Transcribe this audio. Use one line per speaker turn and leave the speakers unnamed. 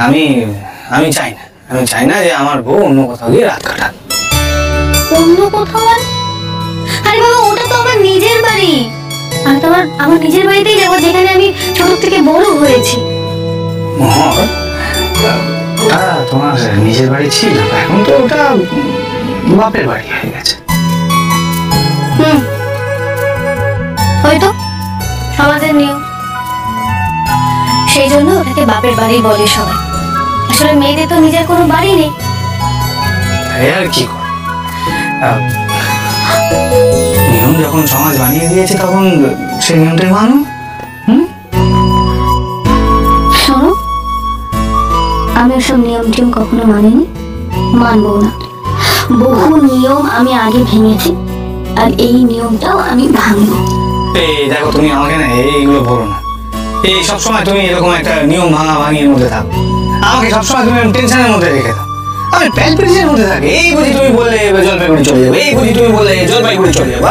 আমি আমি চাই না, আমি চাই না যে আমার বউ অন্য কোথাও গিয়ে রাত কাটাক।
অন্য কোথাও মানে? আরে বাবা, ওটা তো আমার নিজের বাড়ি। আমি তো আমার নিজের বাড়িতেই যাবো, যেখানে আমি ছোট থেকে বড় হয়েছি।
ওটা তোমার নিজের বাড়ি ছিল, এখন তো ওটা বাপের বাড়ি হয়ে গেছে।
হয়তো সমাজের নিয়ম, সেই জন্য ওটাকে বাপের বাড়ি বলে সবাই। আসলে মেয়েদের তো নিজের কোনো বাড়ি নেই।
আর কি করে, নিয়ম যখন সমাজ বানিয়ে দিয়েছে তখন সেই নিয়মটাই মানো।
শোনো, আমি ওসব নিয়ম টিয়ম কখনো মানিনি, মানবো না। বহু নিয়ম আমি আগে ভেঙেছি, আর এই নিয়মটাও আমি ভাঙবো।
এই দেখো, তুমি আমাকে না এইগুলো বলো না। এই সবসময় তুমি এরকম একটা নিয়ম ভাঙা ভাঙির মধ্যে থাকো, আমাকে সবসময় তুমি টেনশনের মধ্যে রেখে দাও। আমি প্যালপিটেশনের মধ্যে থাকি। এই বুঝি তুমি বললে জলপাইগুড়ি চলে যাবে, এই বুঝি তুমি বললে জলপাইগুড়ি চলে যাবে।